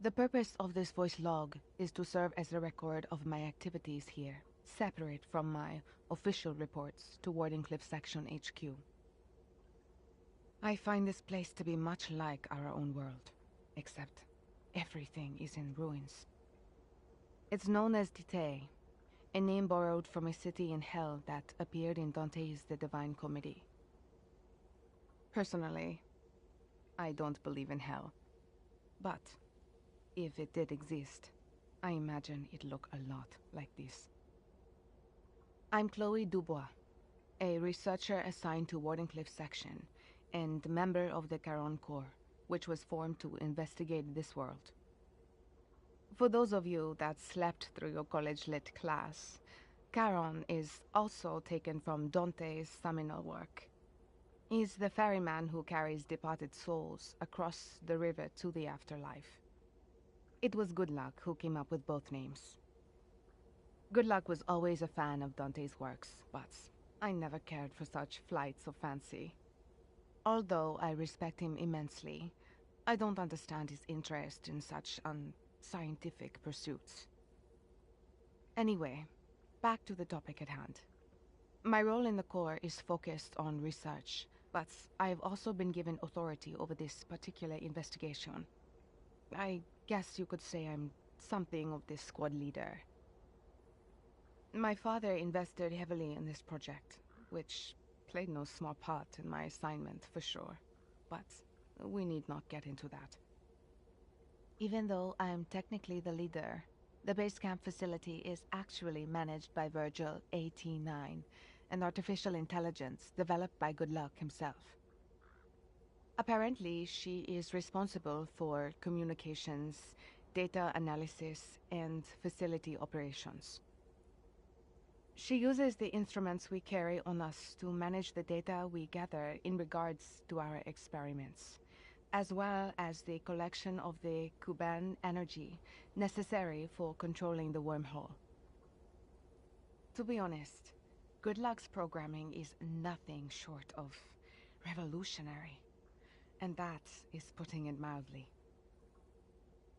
The purpose of this voice log is to serve as a record of my activities here, separate from my official reports to Wardenclyffe Section HQ. I find this place to be much like our own world, except everything is in ruins. It's known as Dite, a name borrowed from a city in hell that appeared in Dante's The Divine Comedy. Personally, I don't believe in hell. But if it did exist, I imagine it'd look a lot like this. I'm Chloe Dubois, a researcher assigned to Wardenclyffe Section and member of the Caron Corps, which was formed to investigate this world. For those of you that slept through your college lit class, Caron is also taken from Dante's seminal work. He's the ferryman who carries departed souls across the river to the afterlife. It was Good Luck who came up with both names. Good Luck was always a fan of Dante's works, but I never cared for such flights of fancy. Although I respect him immensely, I don't understand his interest in such unscientific pursuits. Anyway, back to the topic at hand. My role in the Corps is focused on research, but I have also been given authority over this particular investigation. I guess you could say I'm something of this squad leader. My father invested heavily in this project, which played no small part in my assignment for sure, but we need not get into that. Even though I am technically the leader, the base camp facility is actually managed by Virgil AT9, an artificial intelligence developed by Good Luck himself. Apparently, she is responsible for communications, data analysis, and facility operations. She uses the instruments we carry on us to manage the data we gather in regards to our experiments, as well as the collection of the Cuban energy necessary for controlling the wormhole. To be honest, Good Luck's programming is nothing short of revolutionary, and that is putting it mildly.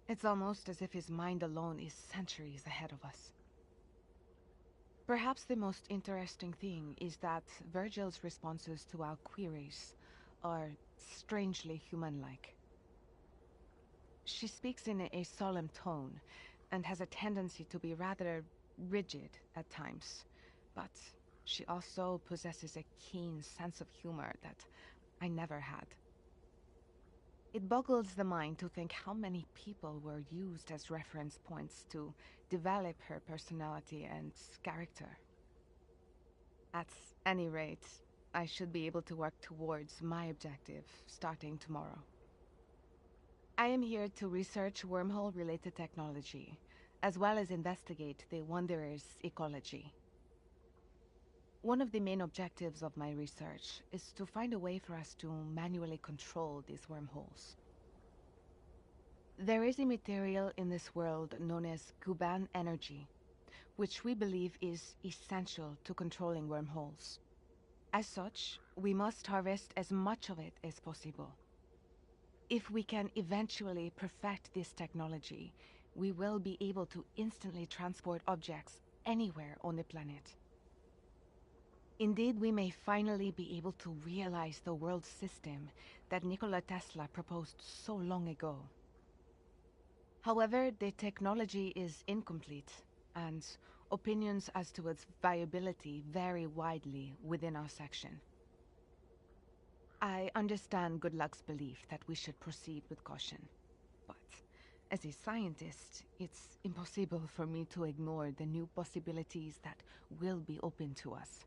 It's almost as if his mind alone is centuries ahead of us. Perhaps the most interesting thing is that Virgil's responses to our queries are strangely human-like. She speaks in a solemn tone and has a tendency to be rather rigid at times, but she also possesses a keen sense of humor that I never had. It boggles the mind to think how many people were used as reference points to develop her personality and character. At any rate, I should be able to work towards my objective starting tomorrow. I am here to research wormhole-related technology, as well as investigate the Wanderer's ecology. One of the main objectives of my research is to find a way for us to manually control these wormholes. There is a material in this world known as Cuban energy, which we believe is essential to controlling wormholes. As such, we must harvest as much of it as possible. If we can eventually perfect this technology, we will be able to instantly transport objects anywhere on the planet. Indeed, we may finally be able to realize the world system that Nikola Tesla proposed so long ago. However, the technology is incomplete, and opinions as to its viability vary widely within our section. I understand Good Luck's belief that we should proceed with caution, but as a scientist, it's impossible for me to ignore the new possibilities that will be open to us.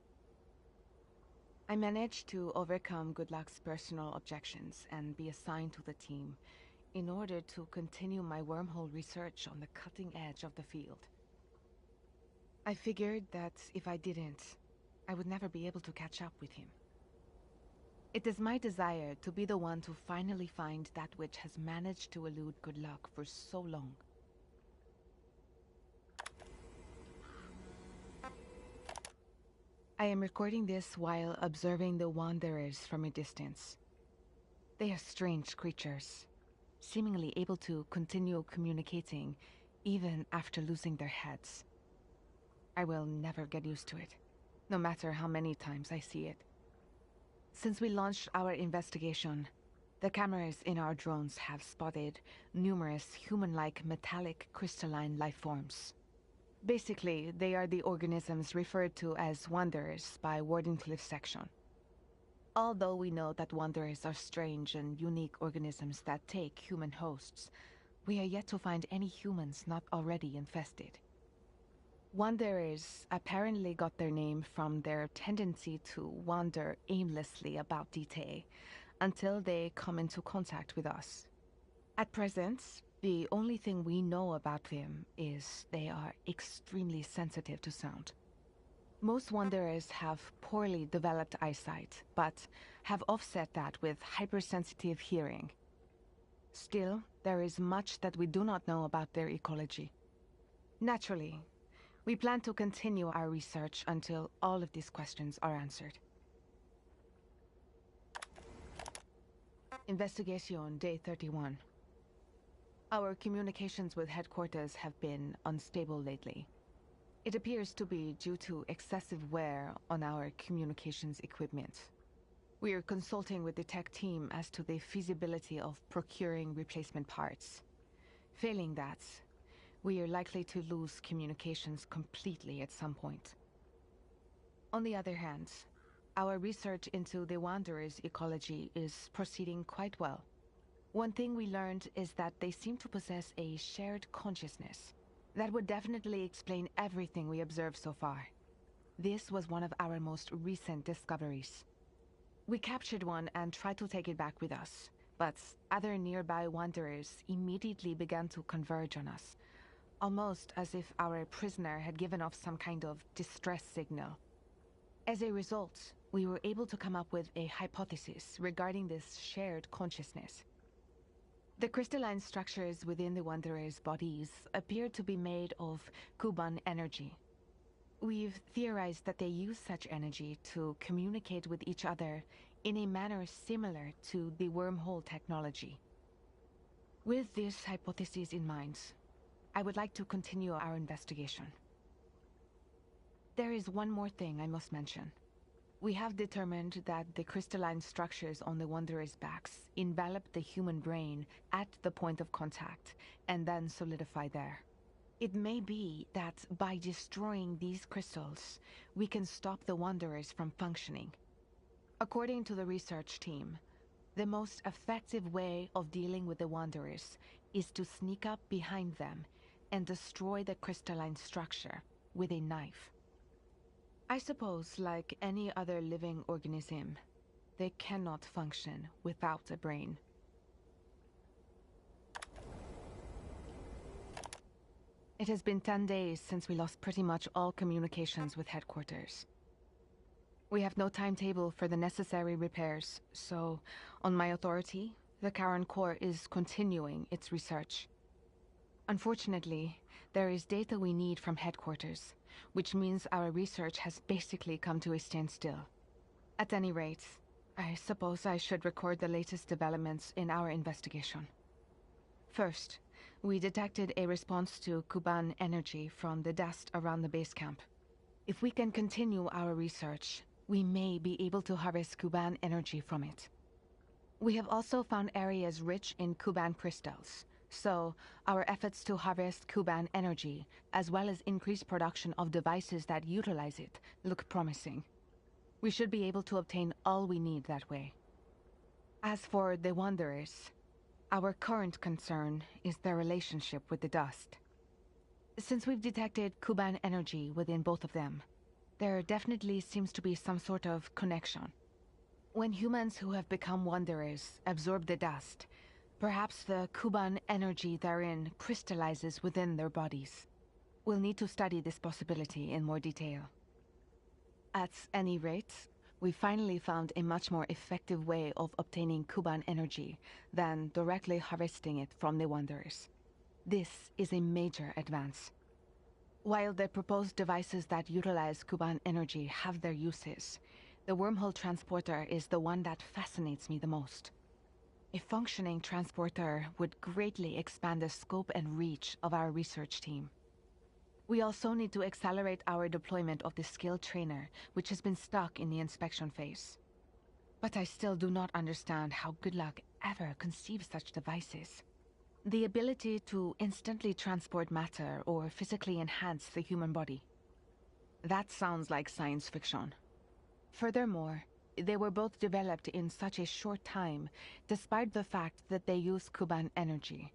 I managed to overcome Good Luck's personal objections and be assigned to the team in order to continue my wormhole research on the cutting edge of the field. I figured that if I didn't, I would never be able to catch up with him. It is my desire to be the one to finally find that which has managed to elude Good Luck for so long. I am recording this while observing the Wanderers from a distance. They are strange creatures. seemingly able to continue communicating even after losing their heads. I will never get used to it, no matter how many times I see it. Since we launched our investigation, the cameras in our drones have spotted numerous human-like metallic crystalline life forms. Basically, they are the organisms referred to as Wanderers by Wardenclyffe section. Although we know that Wanderers are strange and unique organisms that take human hosts, we are yet to find any humans not already infested. Wanderers apparently got their name from their tendency to wander aimlessly about Dite until they come into contact with us. At present, the only thing we know about them is they are extremely sensitive to sound. Most Wanderers have poorly developed eyesight, but have offset that with hypersensitive hearing. Still, there is much that we do not know about their ecology. Naturally, we plan to continue our research until all of these questions are answered. Investigation Day 31. Our communications with headquarters have been unstable lately. It appears to be due to excessive wear on our communications equipment. We are consulting with the tech team as to the feasibility of procuring replacement parts. Failing that, we are likely to lose communications completely at some point. On the other hand, our research into the Wanderers' ecology is proceeding quite well. One thing we learned is that they seem to possess a shared consciousness. That would definitely explain everything we observed so far. This was one of our most recent discoveries. We captured one and tried to take it back with us, but other nearby Wanderers immediately began to converge on us, almost as if our prisoner had given off some kind of distress signal. As a result, we were able to come up with a hypothesis regarding this shared consciousness. The crystalline structures within the Wanderers' bodies appear to be made of Kuban energy. We've theorized that they use such energy to communicate with each other in a manner similar to the wormhole technology. With this hypothesis in mind, I would like to continue our investigation. There is one more thing I must mention. We have determined that the crystalline structures on the Wanderers' backs envelop the human brain at the point of contact and then solidify there. It may be that by destroying these crystals, we can stop the Wanderers from functioning. According to the research team, the most effective way of dealing with the Wanderers is to sneak up behind them and destroy the crystalline structure with a knife. I suppose, like any other living organism, they cannot function without a brain. It has been 10 days since we lost pretty much all communications with headquarters. We have no timetable for the necessary repairs, so, on my authority, the Karen Corps is continuing its research. Unfortunately, there is data we need from headquarters, which means our research has basically come to a standstill. At any rate, I suppose I should record the latest developments in our investigation. First, we detected a response to Kuban energy from the dust around the base camp. If we can continue our research, we may be able to harvest Kuban energy from it. We have also found areas rich in Kuban crystals, so our efforts to harvest Kuban energy, as well as increase production of devices that utilize it, look promising. We should be able to obtain all we need that way. As for the Wanderers, our current concern is their relationship with the dust. Since we've detected Kuban energy within both of them, there definitely seems to be some sort of connection. When humans who have become Wanderers absorb the dust, perhaps the Kuban energy therein crystallizes within their bodies. We'll need to study this possibility in more detail. At any rate, we finally found a much more effective way of obtaining Kuban energy than directly harvesting it from the Wanderers. This is a major advance. While the proposed devices that utilize Kuban energy have their uses, the wormhole transporter is the one that fascinates me the most. A functioning transporter would greatly expand the scope and reach of our research team. We also need to accelerate our deployment of the skilled trainer, which has been stuck in the inspection phase. But I still do not understand how Goodluck ever conceived such devices. The ability to instantly transport matter or physically enhance the human body. That sounds like science fiction. Furthermore, they were both developed in such a short time, despite the fact that they use Kuban energy,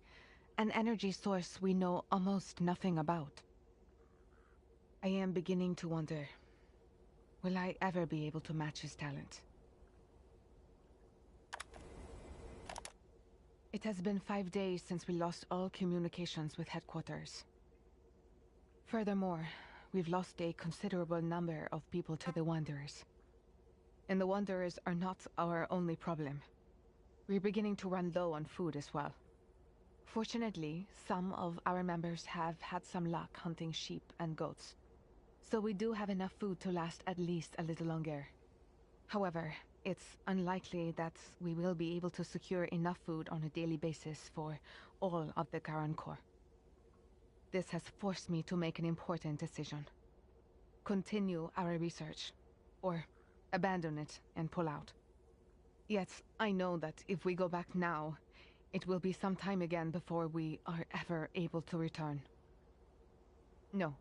an energy source we know almost nothing about. I am beginning to wonder, will I ever be able to match his talent? It has been 5 days since we lost all communications with headquarters. Furthermore, we've lost a considerable number of people to the Wanderers. And the Wanderers are not our only problem. We're beginning to run low on food as well. Fortunately, some of our members have had some luck hunting sheep and goats. So we do have enough food to last at least a little longer. However, it's unlikely that we will be able to secure enough food on a daily basis for all of the Garan Corps. This has forced me to make an important decision. Continue our research, or abandon it and pull out. Yet, I know that if we go back now, it will be some time again before we are ever able to return. No,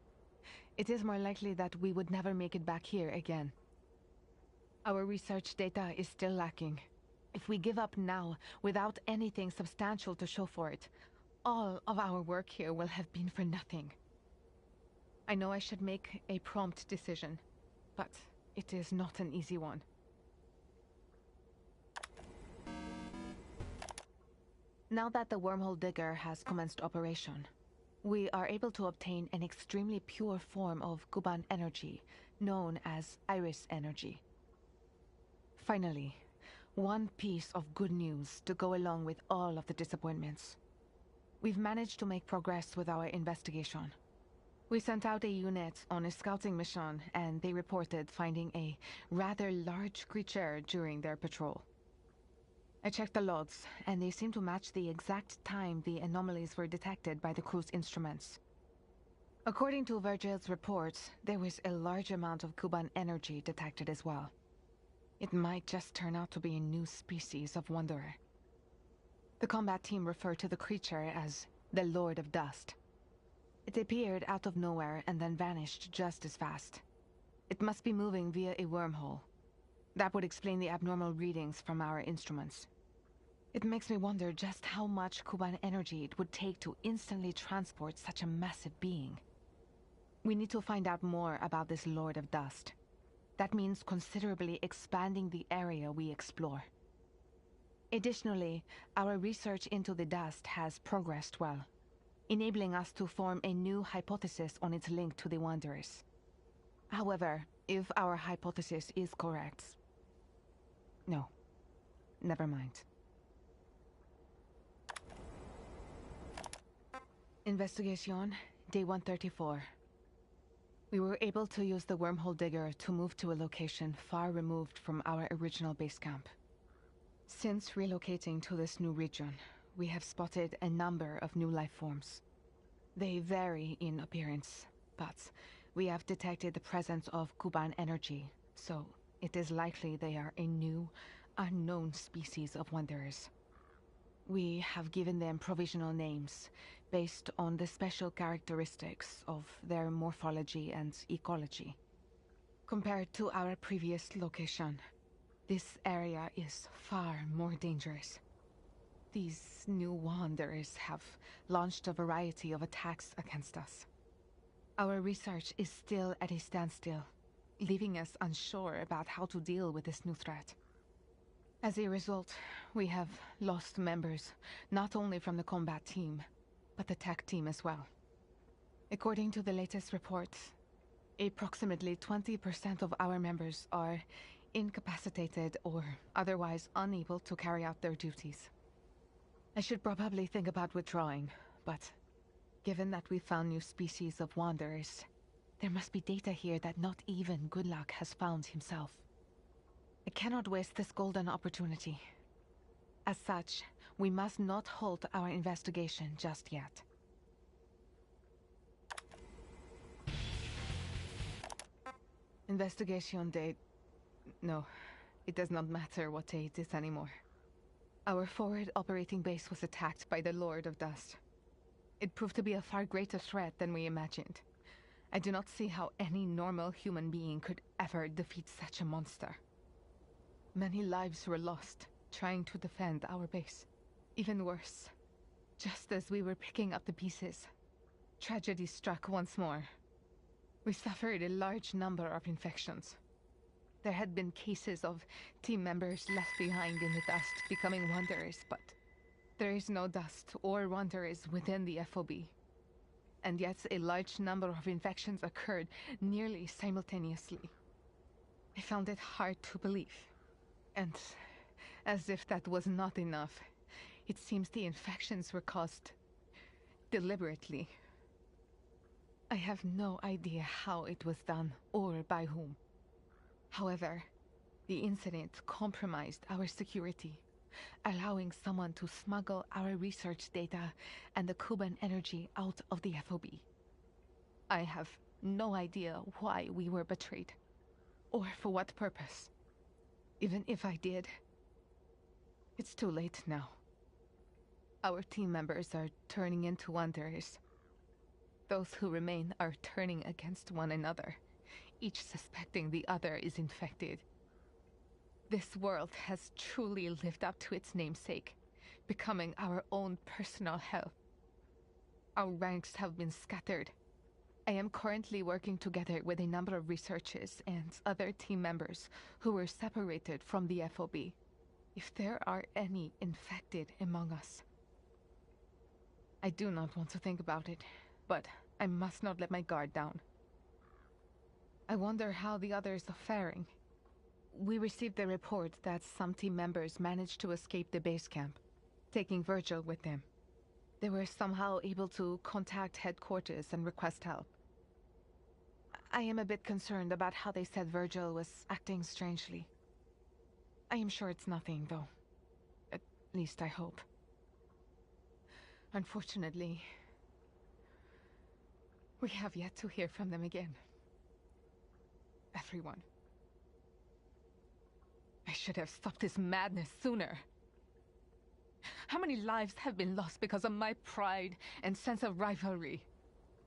it is more likely that we would never make it back here again. Our research data is still lacking. If we give up now, without anything substantial to show for it, all of our work here will have been for nothing. I know I should make a prompt decision, but it is not an easy one. Now that the wormhole digger has commenced operation, we are able to obtain an extremely pure form of Kuban energy, known as Iris energy. Finally, one piece of good news to go along with all of the disappointments. We've managed to make progress with our investigation. We sent out a unit on a scouting mission, and they reported finding a rather large creature during their patrol. I checked the logs, and they seem to match the exact time the anomalies were detected by the crew's instruments. According to Virgil's reports, there was a large amount of Kuban energy detected as well. It might just turn out to be a new species of wanderer. The combat team referred to the creature as the Lord of Dust. It appeared out of nowhere and then vanished just as fast. It must be moving via a wormhole. That would explain the abnormal readings from our instruments. It makes me wonder just how much Kuban energy it would take to instantly transport such a massive being. We need to find out more about this Lord of Dust. That means considerably expanding the area we explore. Additionally, our research into the dust has progressed well, enabling us to form a new hypothesis on its link to the Wanderers. However, if our hypothesis is correct... No, never mind. Investigation, day 134. We were able to use the wormhole digger to move to a location far removed from our original base camp. Since relocating to this new region, we have spotted a number of new life forms. They vary in appearance, but we have detected the presence of Kuban energy, so it is likely they are a new, unknown species of wanderers. We have given them provisional names based on the special characteristics of their morphology and ecology. Compared to our previous location, this area is far more dangerous. These new wanderers have launched a variety of attacks against us. Our research is still at a standstill, leaving us unsure about how to deal with this new threat. As a result, we have lost members, not only from the combat team, but the tech team as well. According to the latest reports, approximately 20% of our members are incapacitated or otherwise unable to carry out their duties. I should probably think about withdrawing, but given that we found new species of wanderers, there must be data here that not even Goodluck has found himself. I cannot waste this golden opportunity. As such, we must not halt our investigation just yet. Investigation date... No, it does not matter what day it is anymore. Our forward operating base was attacked by the Lord of Dust. It proved to be a far greater threat than we imagined. I do not see how any normal human being could ever defeat such a monster. Many lives were lost trying to defend our base. Even worse, just as we were picking up the pieces, tragedy struck once more. We suffered a large number of infections. There had been cases of team members left behind in the dust becoming wanderers, but there is no dust or wanderers within the FOB. And yet a large number of infections occurred nearly simultaneously. I found it hard to believe. And as if that was not enough, it seems the infections were caused deliberately. I have no idea how it was done or by whom. However, the incident compromised our security, allowing someone to smuggle our research data and the Cuban energy out of the FOB. I have no idea why we were betrayed, or for what purpose. Even if I did, it's too late now. Our team members are turning into wanderers. Those who remain are turning against one another, each suspecting the other is infected. This world has truly lived up to its namesake, becoming our own personal hell. Our ranks have been scattered. I am currently working together with a number of researchers and other team members who were separated from the FOB. If there are any infected among us. I do not want to think about it, but I must not let my guard down. I wonder how the others are faring. We received a report that some team members managed to escape the base camp, taking Virgil with them. They were somehow able to contact headquarters and request help. I am a bit concerned about how they said Virgil was acting strangely. I am sure it's nothing, though. At least I hope. Unfortunately, we have yet to hear from them again. Everyone. I should have stopped this madness sooner. How many lives have been lost because of my pride and sense of rivalry?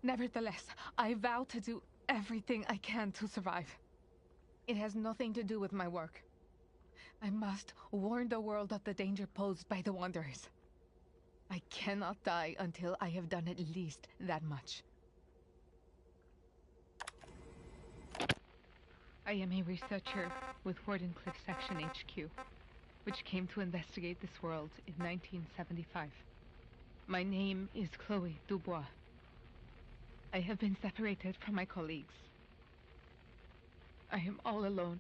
Nevertheless, I vow to do everything I can to survive. It has nothing to do with my work. I must warn the world of the danger posed by the Wanderers. I cannot die until I have done at least that much. I am a researcher with Wardenclyffe Section HQ, which came to investigate this world in 1975. My name is Chloe Dubois. I have been separated from my colleagues. I am all alone.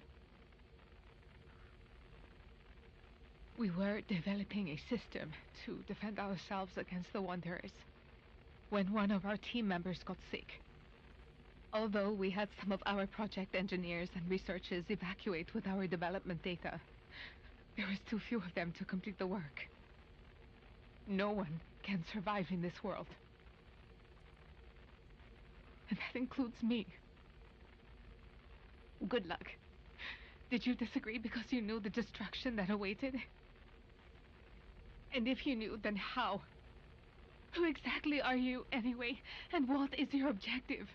We were developing a system to defend ourselves against the Wanderers when one of our team members got sick. Although we had some of our project engineers and researchers evacuate with our development data, there was too few of them to complete the work. No one can survive in this world. And that includes me. Good luck. Did you disagree because you knew the destruction that awaited? And if you knew, then how? Who exactly are you, anyway? And what is your objective?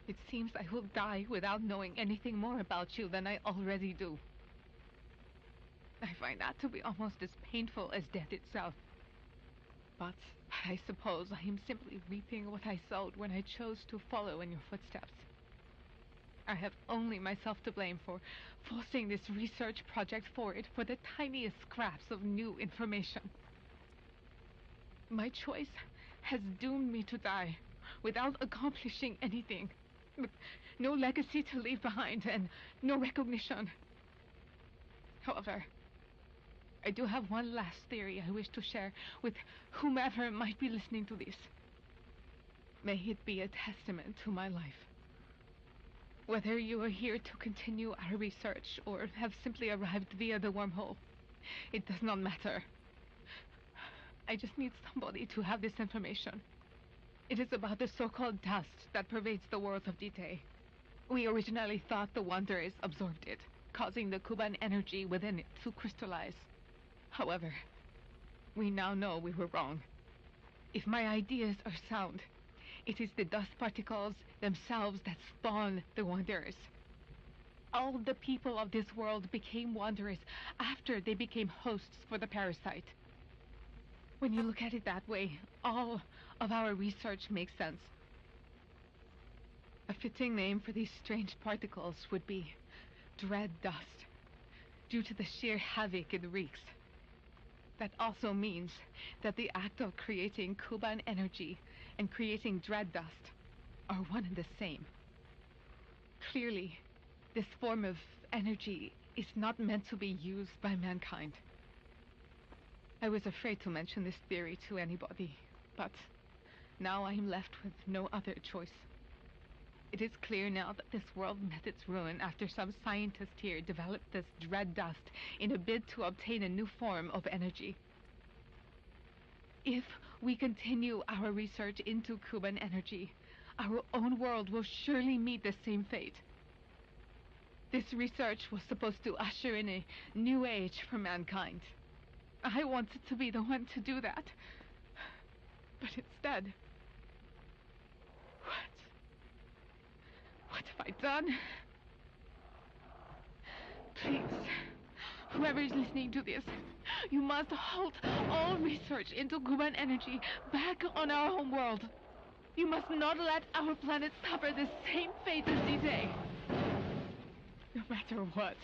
It seems I will die without knowing anything more about you than I already do. I find that to be almost as painful as death itself. But I suppose I am simply reaping what I sowed when I chose to follow in your footsteps. I have only myself to blame for forcing this research project forward for the tiniest scraps of new information. My choice has doomed me to die without accomplishing anything. With no legacy to leave behind and no recognition. However, I do have one last theory I wish to share with whomever might be listening to this. May it be a testament to my life. Whether you are here to continue our research or have simply arrived via the wormhole, It does not matter. I just need somebody to have this information. It is about the so-called dust that pervades the world of Dite. We originally thought the Wanderers absorbed it, causing the Kuban energy within it to crystallize. However, we now know we were wrong. If my ideas are sound, it is the dust particles themselves that spawn the Wanderers. All the people of this world became Wanderers after they became hosts for the parasite. When you look at it that way, all of our research makes sense. A fitting name for these strange particles would be Dread Dust, due to the sheer havoc it wreaks. That also means that the act of creating Kuban energy and creating Dread Dust are one and the same. Clearly, this form of energy is not meant to be used by mankind. I was afraid to mention this theory to anybody, but now I am left with no other choice. It is clear now that this world met its ruin after some scientist here developed this dread dust in a bid to obtain a new form of energy. If we continue our research into Kuban energy, our own world will surely meet the same fate. This research was supposed to usher in a new age for mankind. I wanted to be the one to do that. But instead... What have I done? Please, whoever is listening to this, you must halt all research into Kuban energy back on our home world. You must not let our planet suffer the same fate as D-Day. No matter what.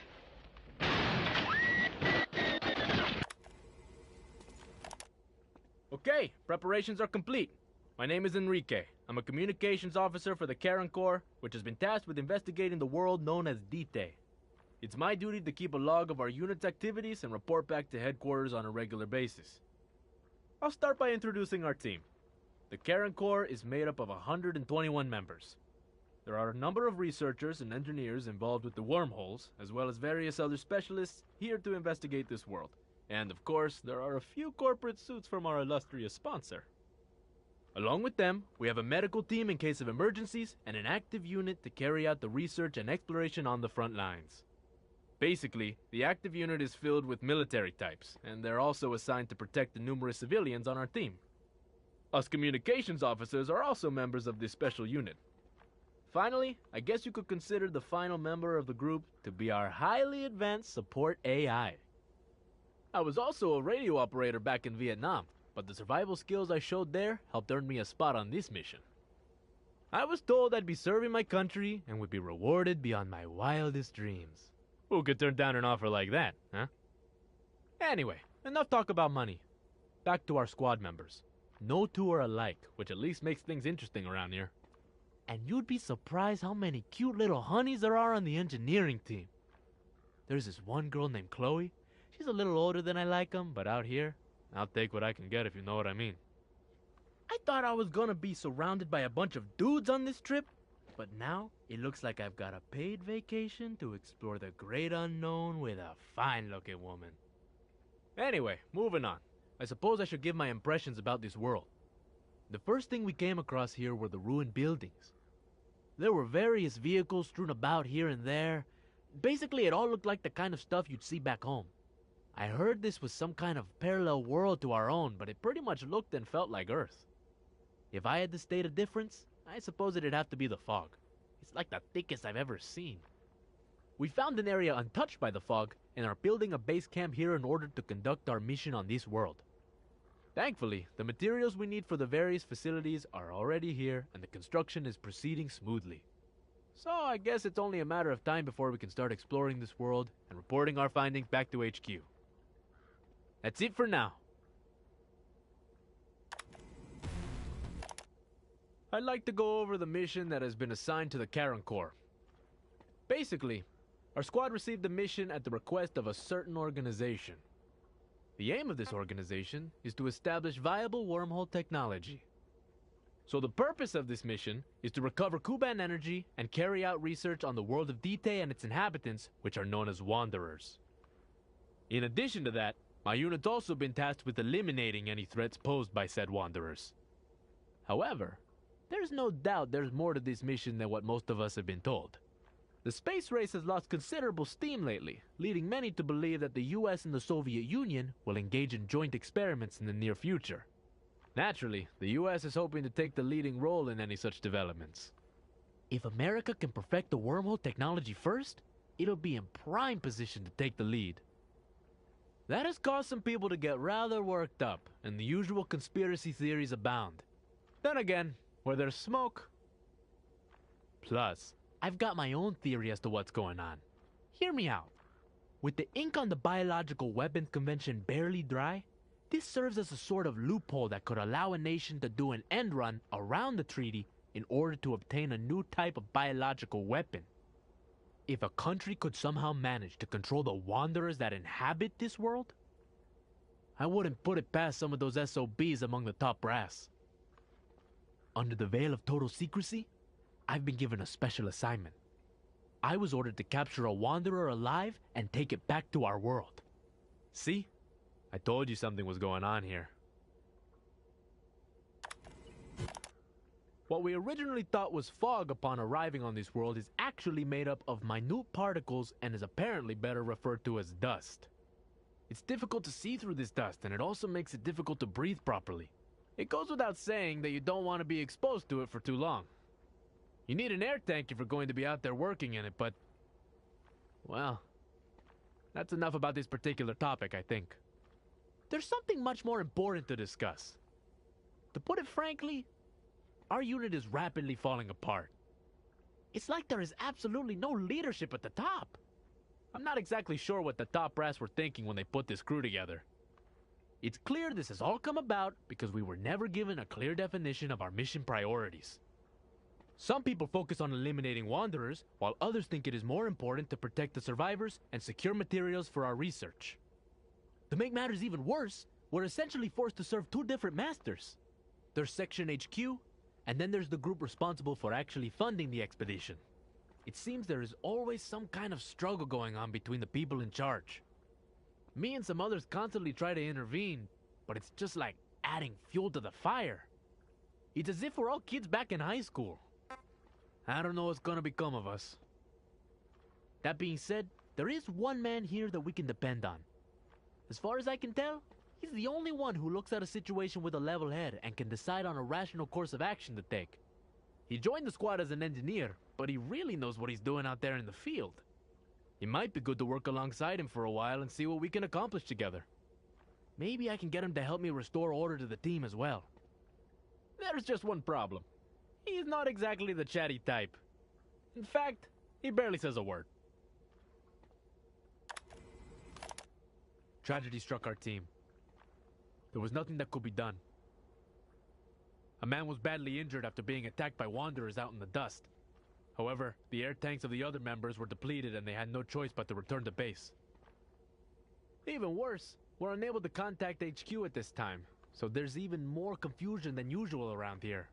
Okay, preparations are complete. My name is Enrique. I'm a communications officer for the Karen Corps, which has been tasked with investigating the world known as Dite. It's my duty to keep a log of our unit's activities and report back to headquarters on a regular basis. I'll start by introducing our team. The Karen Corps is made up of 121 members. There are a number of researchers and engineers involved with the wormholes, as well as various other specialists here to investigate this world. And of course, there are a few corporate suits from our illustrious sponsor. Along with them, we have a medical team in case of emergencies and an active unit to carry out the research and exploration on the front lines. Basically, the active unit is filled with military types, and they're also assigned to protect the numerous civilians on our team. Us communications officers are also members of this special unit. Finally, I guess you could consider the final member of the group to be our highly advanced support AI. I was also a radio operator back in Vietnam, but the survival skills I showed there helped earn me a spot on this mission. I was told I'd be serving my country and would be rewarded beyond my wildest dreams. Who could turn down an offer like that, huh? Anyway, enough talk about money. Back to our squad members. No two are alike, which at least makes things interesting around here. And you'd be surprised how many cute little honeys there are on the engineering team. There's this one girl named Chloe. She's a little older than I like 'em, but out here, I'll take what I can get if you know what I mean. I thought I was gonna be surrounded by a bunch of dudes on this trip, but now it looks like I've got a paid vacation to explore the great unknown with a fine-looking woman. Anyway, moving on. I suppose I should give my impressions about this world. The first thing we came across here were the ruined buildings. There were various vehicles strewn about here and there. Basically, it all looked like the kind of stuff you'd see back home. I heard this was some kind of parallel world to our own, but it pretty much looked and felt like Earth. If I had to state a difference, I suppose it'd have to be the fog. It's like the thickest I've ever seen. We found an area untouched by the fog and are building a base camp here in order to conduct our mission on this world. Thankfully, the materials we need for the various facilities are already here and the construction is proceeding smoothly. So I guess it's only a matter of time before we can start exploring this world and reporting our findings back to HQ. That's it for now. I'd like to go over the mission that has been assigned to the Karen Corps. Basically, our squad received a mission at the request of a certain organization. The aim of this organization is to establish viable wormhole technology. So the purpose of this mission is to recover Kuban energy and carry out research on the world of Dite and its inhabitants, which are known as Wanderers. In addition to that, my unit's also been tasked with eliminating any threats posed by said wanderers. However, there's no doubt there's more to this mission than what most of us have been told. The space race has lost considerable steam lately, leading many to believe that the US and the Soviet Union will engage in joint experiments in the near future. Naturally, the US is hoping to take the leading role in any such developments. If America can perfect the wormhole technology first, it'll be in prime position to take the lead. That has caused some people to get rather worked up, and the usual conspiracy theories abound. Then again, where there's smoke... Plus, I've got my own theory as to what's going on. Hear me out. With the ink on the Biological Weapons Convention barely dry, this serves as a sort of loophole that could allow a nation to do an end run around the treaty in order to obtain a new type of biological weapon. If a country could somehow manage to control the wanderers that inhabit this world, I wouldn't put it past some of those SOBs among the top brass. Under the veil of total secrecy, I've been given a special assignment. I was ordered to capture a wanderer alive and take it back to our world. See? I told you something was going on here. What we originally thought was fog upon arriving on this world is actually made up of minute particles and is apparently better referred to as dust. It's difficult to see through this dust, and it also makes it difficult to breathe properly. It goes without saying that you don't want to be exposed to it for too long. You need an air tank if you're going to be out there working in it, but... well, that's enough about this particular topic, I think. There's something much more important to discuss. To put it frankly, our unit is rapidly falling apart. It's like there is absolutely no leadership at the top. I'm not exactly sure what the top brass were thinking when they put this crew together. It's clear this has all come about because we were never given a clear definition of our mission priorities. Some people focus on eliminating wanderers, while others think it is more important to protect the survivors and secure materials for our research. To make matters even worse, we're essentially forced to serve two different masters. There's Section HQ, and then there's the group responsible for actually funding the expedition. It seems there is always some kind of struggle going on between the people in charge. Me and some others constantly try to intervene, but it's just like adding fuel to the fire. It's as if we're all kids back in high school. I don't know what's gonna become of us. That being said, there is one man here that we can depend on. As far as I can tell, he's the only one who looks at a situation with a level head and can decide on a rational course of action to take. He joined the squad as an engineer, but he really knows what he's doing out there in the field. It might be good to work alongside him for a while and see what we can accomplish together. Maybe I can get him to help me restore order to the team as well. There's just one problem. He's not exactly the chatty type. In fact, he barely says a word. Tragedy struck our team. There was nothing that could be done. A man was badly injured after being attacked by wanderers out in the dust. However, the air tanks of the other members were depleted and they had no choice but to return to base. Even worse, we're unable to contact HQ at this time, so there's even more confusion than usual around here.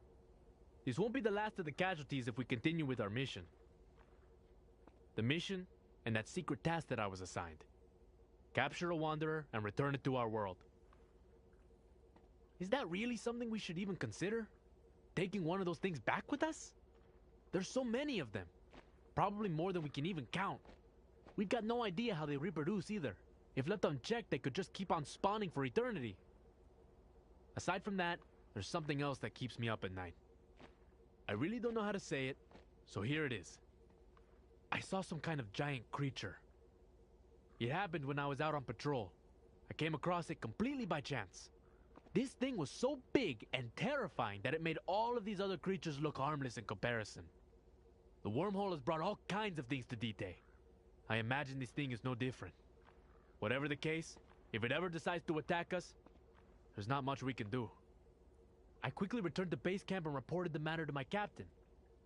This won't be the last of the casualties if we continue with our mission. The mission and that secret task that I was assigned. Capture a wanderer and return it to our world. Is that really something we should even consider? Taking one of those things back with us? There's so many of them. Probably more than we can even count. We've got no idea how they reproduce either. If left unchecked, they could just keep on spawning for eternity. Aside from that, there's something else that keeps me up at night. I really don't know how to say it, so here it is. I saw some kind of giant creature. It happened when I was out on patrol. I came across it completely by chance. This thing was so big and terrifying that it made all of these other creatures look harmless in comparison. The wormhole has brought all kinds of things to D-Day. I imagine this thing is no different. Whatever the case, if it ever decides to attack us, there's not much we can do. I quickly returned to base camp and reported the matter to my captain.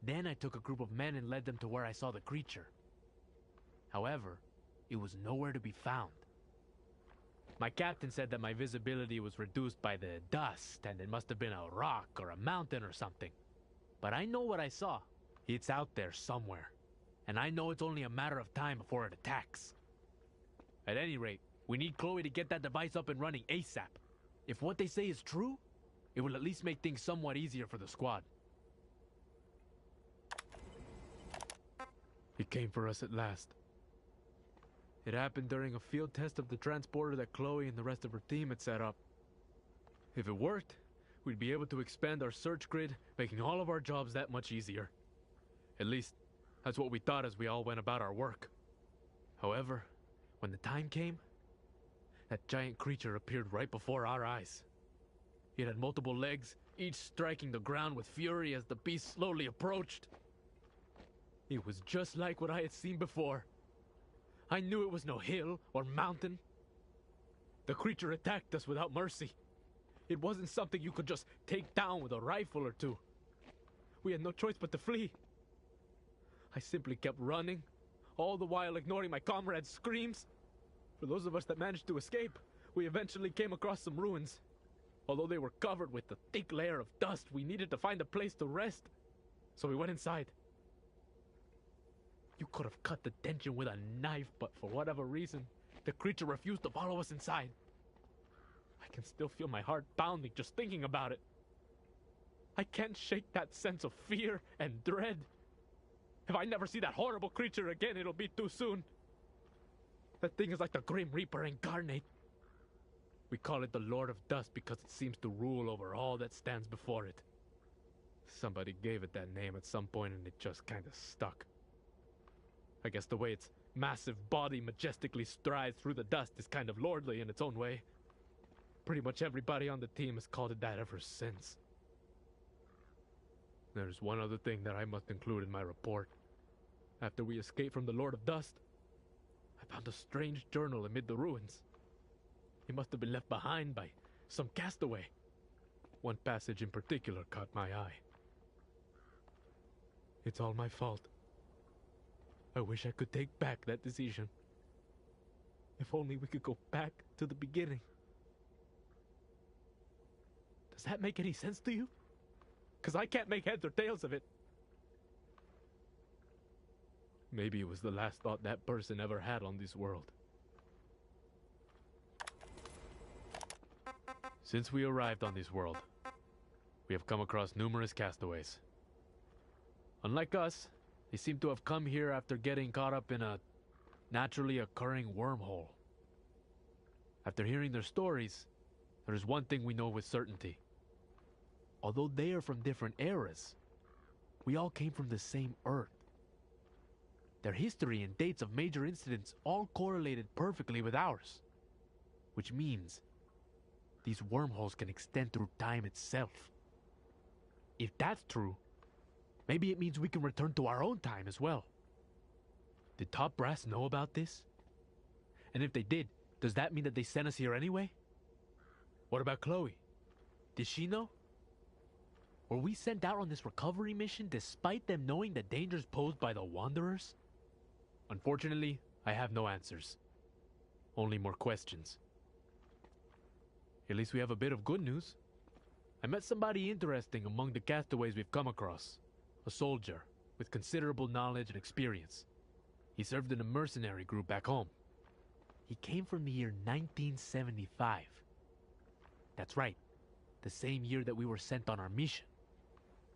Then I took a group of men and led them to where I saw the creature. However, it was nowhere to be found. My captain said that my visibility was reduced by the dust and it must have been a rock or a mountain or something. But I know what I saw. It's out there somewhere. And I know it's only a matter of time before it attacks. At any rate, We need Chloe to get that device up and running ASAP. If what they say is true, it will at least make things somewhat easier for the squad. It came for us at last. It happened during a field test of the transporter that Chloe and the rest of her team had set up. If it worked, we'd be able to expand our search grid, making all of our jobs that much easier. At least, that's what we thought as we all went about our work. However, when the time came, that giant creature appeared right before our eyes. It had multiple legs, each striking the ground with fury as the beast slowly approached. It was just like what I had seen before. I knew it was no hill or mountain. The creature attacked us without mercy. It wasn't something you could just take down with a rifle or two. We had no choice but to flee. I simply kept running, all the while ignoring my comrades' screams. For those of us that managed to escape, we eventually came across some ruins. Although they were covered with a thick layer of dust, we needed to find a place to rest. So we went inside. You could have cut the tension with a knife, but for whatever reason, the creature refused to follow us inside. I can still feel my heart pounding just thinking about it. I can't shake that sense of fear and dread. If I never see that horrible creature again, it'll be too soon. That thing is like the Grim Reaper incarnate. We call it the Lord of Dust because it seems to rule over all that stands before it. Somebody gave it that name at some point and it just kinda stuck. I guess the way its massive body majestically strides through the dust is kind of lordly in its own way. Pretty much everybody on the team has called it that ever since. There's one other thing that I must include in my report. After we escaped from the Lord of Dust, I found a strange journal amid the ruins. It must have been left behind by some castaway. One passage in particular caught my eye. It's all my fault. I wish I could take back that decision. If only we could go back to the beginning. Does that make any sense to you? Because I can't make heads or tails of it. Maybe it was the last thought that person ever had on this world. Since we arrived on this world, we have come across numerous castaways. Unlike us, they seem to have come here after getting caught up in a naturally occurring wormhole. After hearing their stories, there is one thing we know with certainty. Although they are from different eras, we all came from the same Earth. Their history and dates of major incidents all correlated perfectly with ours. Which means these wormholes can extend through time itself. If that's true, maybe it means we can return to our own time as well. Did Top Brass know about this? And if they did, does that mean that they sent us here anyway? What about Chloe? Did she know? Were we sent out on this recovery mission despite them knowing the dangers posed by the Wanderers? Unfortunately, I have no answers. Only more questions. At least we have a bit of good news. I met somebody interesting among the castaways we've come across. A soldier with considerable knowledge and experience. He served in a mercenary group back home. He came from the year 1975. That's right, the same year that we were sent on our mission.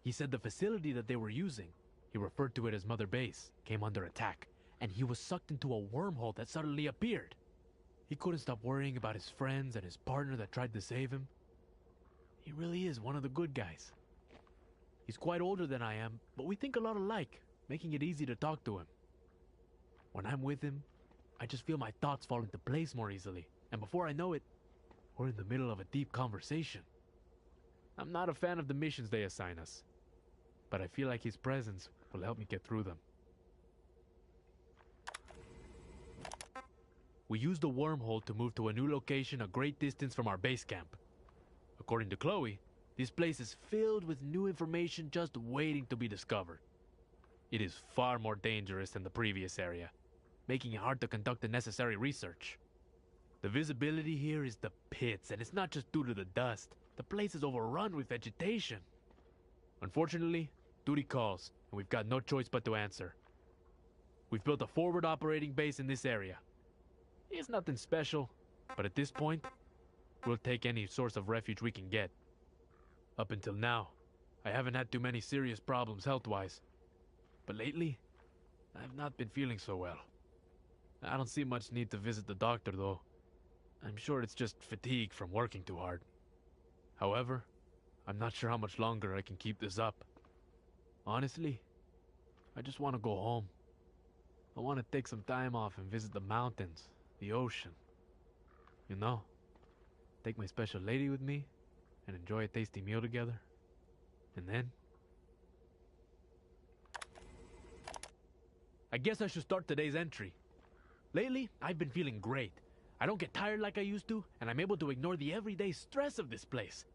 He said the facility that they were using, he referred to it as Mother Base, came under attack, and he was sucked into a wormhole that suddenly appeared. He couldn't stop worrying about his friends and his partner that tried to save him. He really is one of the good guys. He's quite older than I am, but we think a lot alike, making it easy to talk to him. When I'm with him, I just feel my thoughts fall into place more easily, and before I know it, we're in the middle of a deep conversation. I'm not a fan of the missions they assign us, but I feel like his presence will help me get through them. We used the wormhole to move to a new location a great distance from our base camp. According to Chloe, this place is filled with new information just waiting to be discovered. It is far more dangerous than the previous area, making it hard to conduct the necessary research. The visibility here is the pits, and it's not just due to the dust. The place is overrun with vegetation. Unfortunately, duty calls, and we've got no choice but to answer. We've built a forward operating base in this area. It's nothing special, But at this point, we'll take any source of refuge we can get. Up until now, I haven't had too many serious problems health-wise. But lately, I've not been feeling so well. I don't see much need to visit the doctor, though. I'm sure it's just fatigue from working too hard. However, I'm not sure how much longer I can keep this up. Honestly, I just want to go home. I want to take some time off and visit the mountains, the ocean. You know, take my special lady with me and enjoy a tasty meal together. And then, I guess I should start today's entry. Lately, I've been feeling great. I don't get tired like I used to, and I'm able to ignore the everyday stress of this place.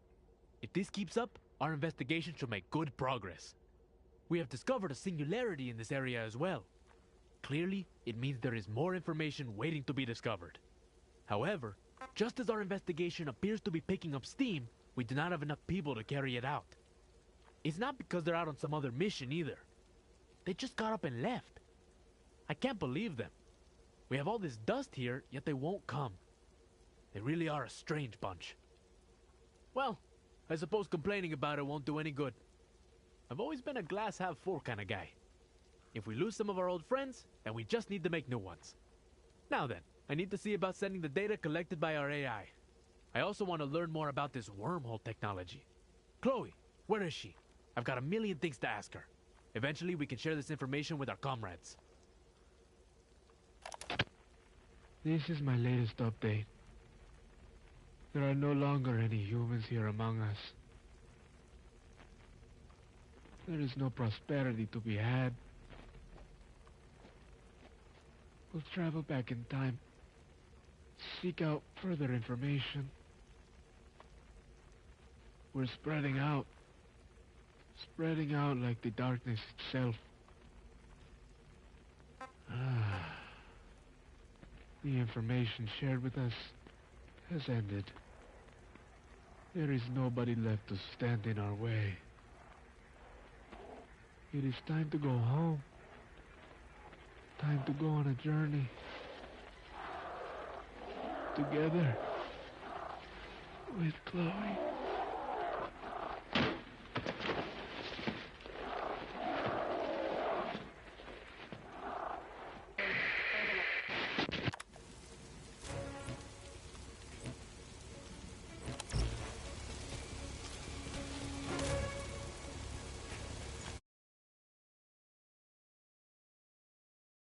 If this keeps up, our investigation should make good progress. We have discovered a singularity in this area as well. Clearly, it means there is more information waiting to be discovered. However, just as our investigation appears to be picking up steam, we do not have enough people to carry it out. It's not because they're out on some other mission either. They just got up and left. I can't believe them. We have all this dust here, yet they won't come. They really are a strange bunch. Well, I suppose complaining about it won't do any good. I've always been a glass half full kind of guy. If we lose some of our old friends, then we just need to make new ones. Now then, I need to see about sending the data collected by our AI. I also want to learn more about this wormhole technology. Chloe, where is she? I've got a million things to ask her. Eventually, we can share this information with our comrades. This is my latest update. There are no longer any humans here among us. There is no prosperity to be had. We'll travel back in time, seek out further information. We're spreading out like the darkness itself. The information shared with us has ended. There is nobody left to stand in our way. It is time to go home. Time to go on a journey. Together with Chloe.